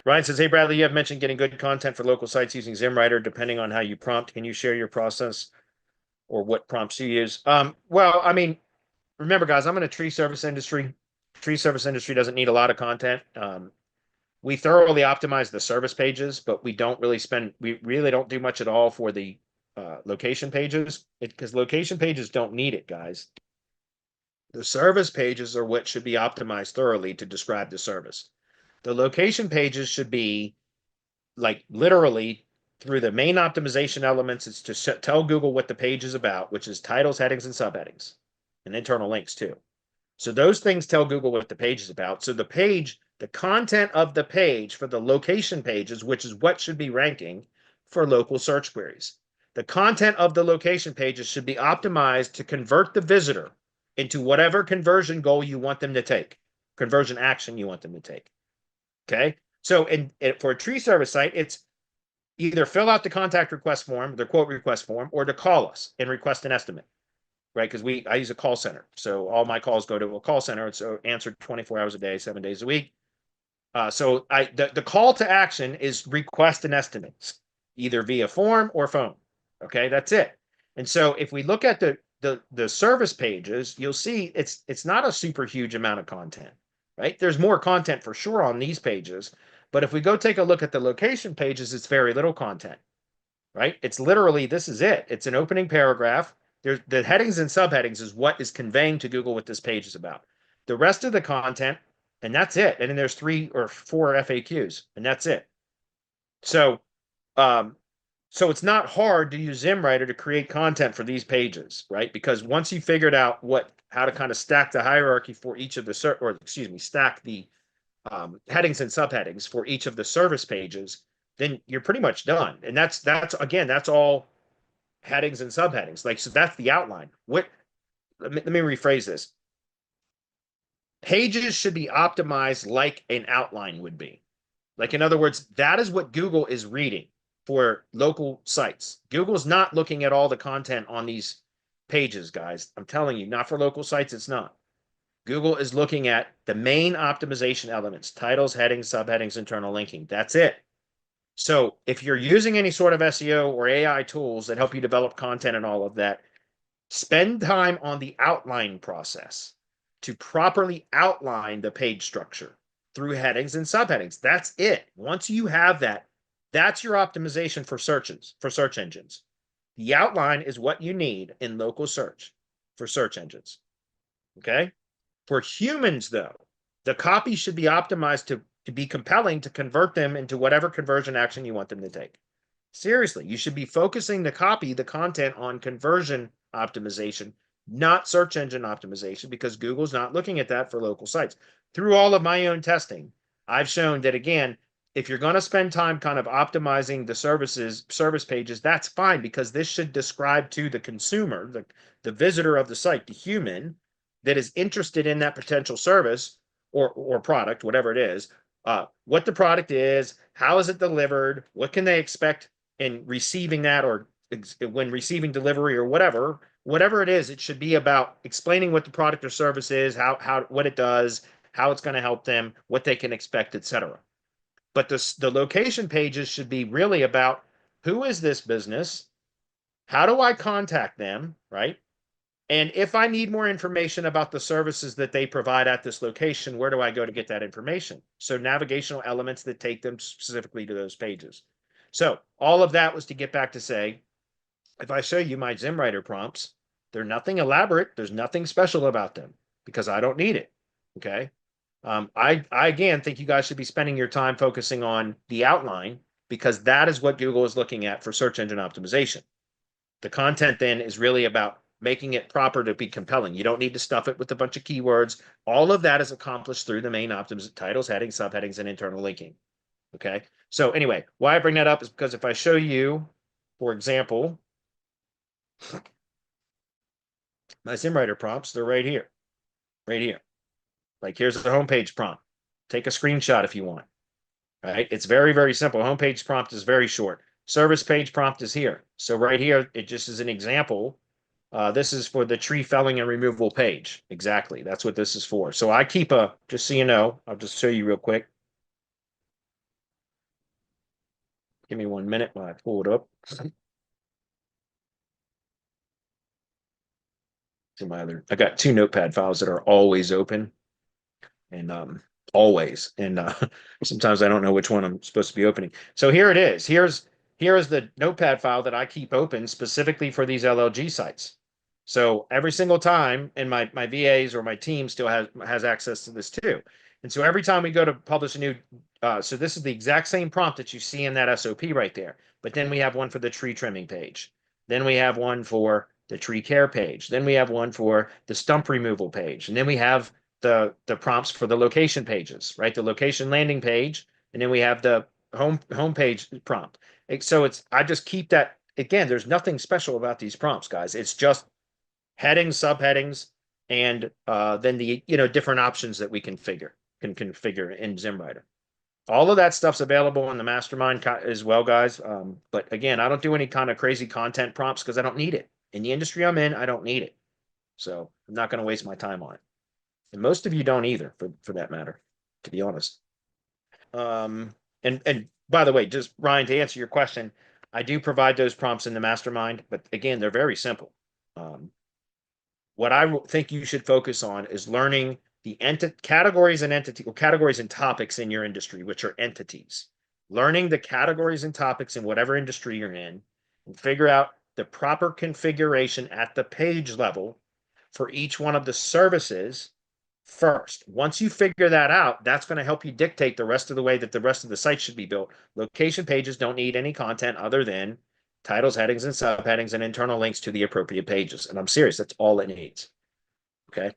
Ryan says, hey, Bradley, you have mentioned getting good content for local sites using Zimmwriter, depending on how you prompt. Can you share your process or what prompts you use? Well, I mean, remember, guys, I'm in a tree service industry. Tree service industry doesn't need a lot of content. We thoroughly optimize the service pages, but we really don't do much at all for the location pages because location pages don't need it, guys. The service pages are what should be optimized thoroughly to describe the service. The location pages should be like literally through the main optimization elements. It's to tell Google what the page is about, which is titles, headings, and subheadings, and internal links too. So those things tell Google what the page is about. So the content of the page for the location pages, which is what should be ranking for local search queries. The content of the location pages should be optimized to convert the visitor into whatever conversion goal you want them to take, conversion action you want them to take. Okay. So for a tree service site, it's either fill out the contact request form, the quote request form, or to call us and request an estimate, right? Because I use a call center. So all my calls go to a call center. It's answered 24 hours a day, 7 days a week. So the call to action is request an estimate, either via form or phone. Okay, that's it. And so if we look at the service pages, you'll see it's not a super huge amount of content, right? There's more content for sure on these pages, but if we go take a look at the location pages, it's very little content, right? It's literally, this is it. It's an opening paragraph. There's the headings and subheadings is what is conveying to Google what this page is about. The rest of the content, and that's it. And then there's 3 or 4 FAQs, and that's it. So, so it's not hard to use Zimmwriter to create content for these pages, right? Because once you figured out how to kind of stack the hierarchy for each of the stack the headings and subheadings for each of the service pages, then you're pretty much done. And that's all headings and subheadings. Like, so that's the outline. Let me rephrase this. Pages should be optimized like an outline would be. Like, in other words, that is what Google is reading for local sites. Google's not looking at all the content on these pages, guys. I'm telling you, not for local sites, it's not. Google is looking at the main optimization elements, titles, headings, subheadings, internal linking. That's it. So if you're using any sort of SEO or AI tools that help you develop content and all of that, spend time on the outline process to properly outline the page structure through headings and subheadings. That's it. Once you have that, that's your optimization for search engines. The outline is what you need in local search for search engines. Okay? For humans, though, the copy should be optimized to be compelling to convert them into whatever conversion action you want them to take. Seriously, you should be focusing the content on conversion optimization, not search engine optimization, because Google's not looking at that for local sites. Through all of my own testing, I've shown that, again, if you're going to spend time kind of optimizing the service pages, that's fine, because this should describe to the consumer, the visitor of the site, the human that is interested in that potential service or product, whatever it is, what the product is, how is it delivered, what can they expect in receiving that, or when receiving delivery, or whatever it is. It should be about explaining what the product or service is, what it does, how it's going to help them, what they can expect, etc. But the location pages should be really about who is this business, how do I contact them, right? And if I need more information about the services that they provide at this location, where do I go to get that information? So navigational elements that take them specifically to those pages. So all of that was to get back to say, if I show you my Zimmwriter prompts, they're nothing elaborate. There's nothing special about them because I don't need it. Okay. I again think you guys should be spending your time focusing on the outline, because that is what Google is looking at for search engine optimization. The content then is really about making it proper to be compelling. You don't need to stuff it with a bunch of keywords. All of that is accomplished through the main optimization, titles, headings, subheadings, and internal linking. Okay. So anyway, why I bring that up is because if I show you, for example, my Zimmwriter prompts, they're right here, right here. Like, here's the homepage prompt. Take a screenshot if you want. All right. It's very, very simple. Homepage prompt is very short. Service page prompt is here. So right here, it just is an example. This is for the tree felling and removal page. Exactly. That's what this is for. So I keep just so you know, I'll just show you real quick. Give me 1 minute while I pull it up. I got two notepad files that are always open, and always, and sometimes I don't know which one I'm supposed to be opening. So here it is. Here's the notepad file that I keep open specifically for these LLG sites. So every single time, and my VAs or my team still has access to this too. And so every time we go to publish a new, so this is the exact same prompt that you see in that SOP right there. But then we have one for the tree trimming page. Then we have one for the tree care page. Then we have one for the stump removal page. And then we have the prompts for the location pages, right? The location landing page, and then we have the home page prompt. So I just keep that. Again, there's nothing special about these prompts, guys. It's just headings, subheadings, and then the different options that we can configure in Zimmwriter. All of that stuff's available in the mastermind as well, guys. But again, I don't do any kind of crazy content prompts because I don't need it. In the industry I'm in, I don't need it. So I'm not going to waste my time on it. And most of you don't either, for that matter, to be honest. And by the way, just Ryan, to answer your question, I do provide those prompts in the mastermind, but again, they're very simple. What I think you should focus on is learning the categories and topics in your industry, which are entities. Learning the categories and topics in whatever industry you're in, and figure out the proper configuration at the page level for each one of the services first. Once you figure that out, that's going to help you dictate the rest of the way that the rest of the site should be built. Location pages don't need any content other than titles, headings, and subheadings, and internal links to the appropriate pages. And I'm serious, that's all it needs. Okay.